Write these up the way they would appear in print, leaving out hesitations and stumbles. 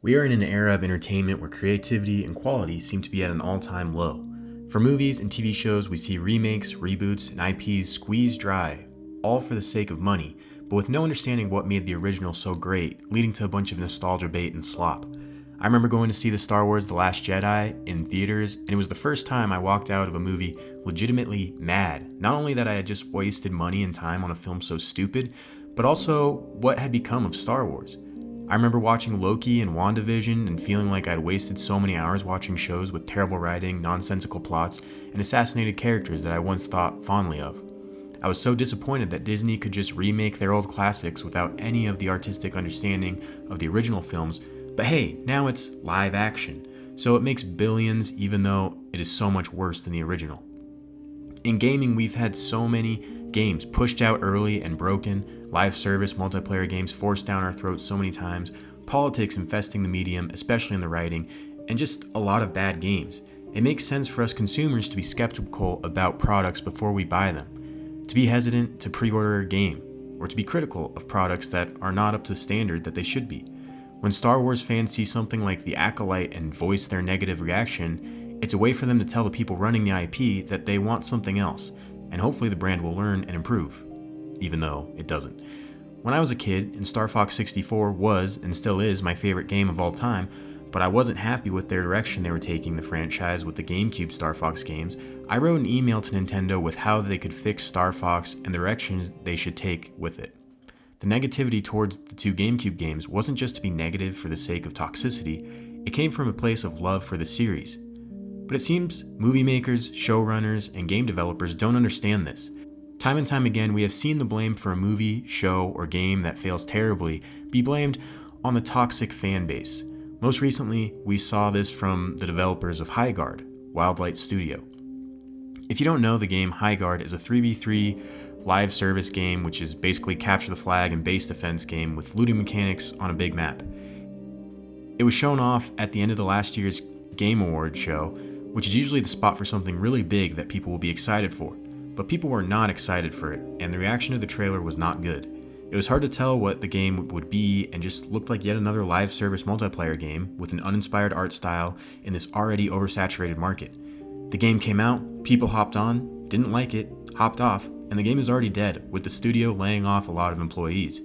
We are in an era of entertainment where creativity and quality seem to be at an all-time low. For movies and TV shows, we see remakes, reboots, and IPs squeezed dry, all for the sake of money, but with no understanding what made the original so great, leading to a bunch of nostalgia bait and slop. I remember going to see the Star Wars The Last Jedi in theaters, and it was the first time I walked out of a movie legitimately mad. Not only that I had just wasted money and time on a film so stupid, but also what had become of Star Wars. I remember watching Loki and WandaVision and feeling like I'd wasted so many hours watching shows with terrible writing, nonsensical plots, and assassinated characters that I once thought fondly of. I was so disappointed that Disney could just remake their old classics without any of the artistic understanding of the original films, but hey, now it's live action, so it makes billions even though it is so much worse than the original. In gaming, we've had so many games pushed out early and broken, live service multiplayer games forced down our throats so many times, politics infesting the medium, especially in the writing, and just a lot of bad games. It makes sense for us consumers to be skeptical about products before we buy them, to be hesitant to pre-order a game, or to be critical of products that are not up to the standard that they should be. When Star Wars fans see something like The Acolyte and voice their negative reaction, it's a way for them to tell the people running the IP that they want something else, and hopefully the brand will learn and improve, even though it doesn't. When I was a kid, and Star Fox 64 was and still is my favorite game of all time, but I wasn't happy with their direction they were taking the franchise with the GameCube Star Fox games, I wrote an email to Nintendo with how they could fix Star Fox and the directions they should take with it. The negativity towards the two GameCube games wasn't just to be negative for the sake of toxicity, it came from a place of love for the series. But it seems movie makers, showrunners, and game developers don't understand this. Time and time again, we have seen the blame for a movie, show, or game that fails terribly be blamed on the toxic fan base. Most recently, we saw this from the developers of Highguard, Wildlight Studio. If you don't know, the game Highguard is a 3v3 live service game which is basically capture the flag and base defense game with looting mechanics on a big map. It was shown off at the end of the last year's Game Awards show, which is usually the spot for something really big that people will be excited for. But people were not excited for it, and the reaction to the trailer was not good. It was hard to tell what the game would be and just looked like yet another live service multiplayer game with an uninspired art style in this already oversaturated market. The game came out, people hopped on, didn't like it, hopped off, and the game is already dead, with the studio laying off a lot of employees.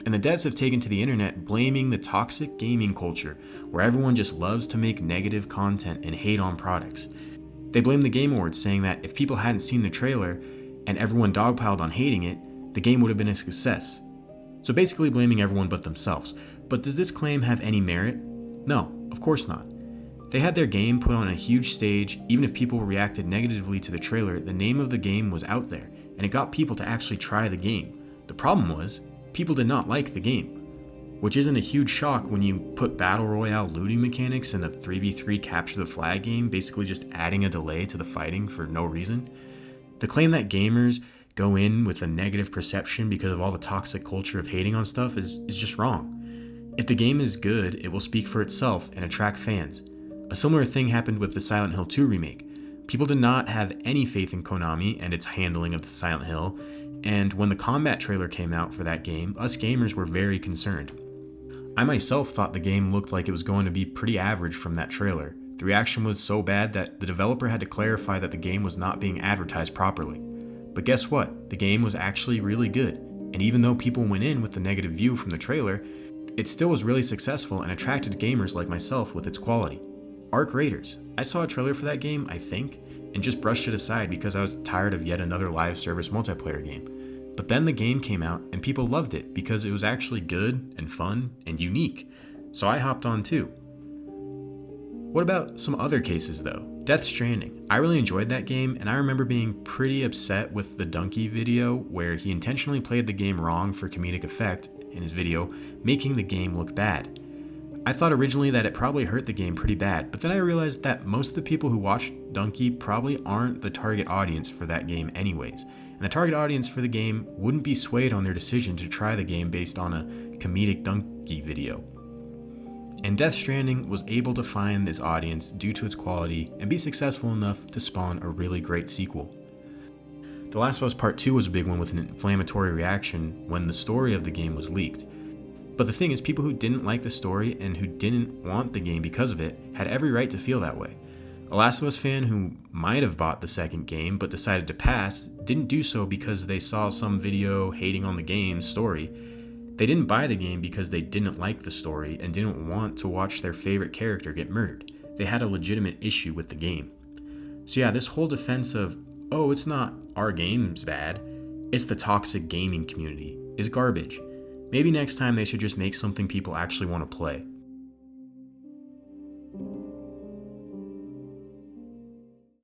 And the devs have taken to the internet blaming the toxic gaming culture, where everyone just loves to make negative content and hate on products. They blame the Game Awards, saying that if people hadn't seen the trailer and everyone dogpiled on hating it, the game would have been a success. So basically blaming everyone but themselves. But does this claim have any merit? No, of course not. They had their game put on a huge stage. Even if people reacted negatively to the trailer, the name of the game was out there, and it got people to actually try the game. The problem was, people did not like the game, which isn't a huge shock when you put battle royale looting mechanics in a 3v3 capture the flag game, basically just adding a delay to the fighting for no reason. The claim that gamers go in with a negative perception because of all the toxic culture of hating on stuff is just wrong. If the game is good, it will speak for itself and attract fans. A similar thing happened with the Silent Hill 2 remake. People did not have any faith in Konami and its handling of the Silent Hill, and when the combat trailer came out for that game, us gamers were very concerned. I myself thought the game looked like it was going to be pretty average from that trailer. The reaction was so bad that the developer had to clarify that the game was not being advertised properly. But guess what? The game was actually really good, and even though people went in with the negative view from the trailer, it still was really successful and attracted gamers like myself with its quality. Arc Raiders. I saw a trailer for that game, I think, and just brushed it aside because I was tired of yet another live service multiplayer game. But then the game came out and people loved it because it was actually good and fun and unique. So I hopped on too. What about some other cases though? Death Stranding. I really enjoyed that game, and I remember being pretty upset with the Donkey video where he intentionally played the game wrong for comedic effect in his video, making the game look bad. I thought originally that it probably hurt the game pretty bad, but then I realized that most of the people who watch Donkey probably aren't the target audience for that game anyways, and the target audience for the game wouldn't be swayed on their decision to try the game based on a comedic Donkey video. And Death Stranding was able to find this audience due to its quality and be successful enough to spawn a really great sequel. The Last of Us Part 2 was a big one with an inflammatory reaction when the story of the game was leaked. But the thing is, people who didn't like the story and who didn't want the game because of it had every right to feel that way. A Last of Us fan who might have bought the second game but decided to pass didn't do so because they saw some video hating on the game's story. They didn't buy the game because they didn't like the story and didn't want to watch their favorite character get murdered. They had a legitimate issue with the game. So yeah, this whole defense of, oh, it's not our game's bad, it's the toxic gaming community, is garbage. Maybe next time they should just make something people actually want to play.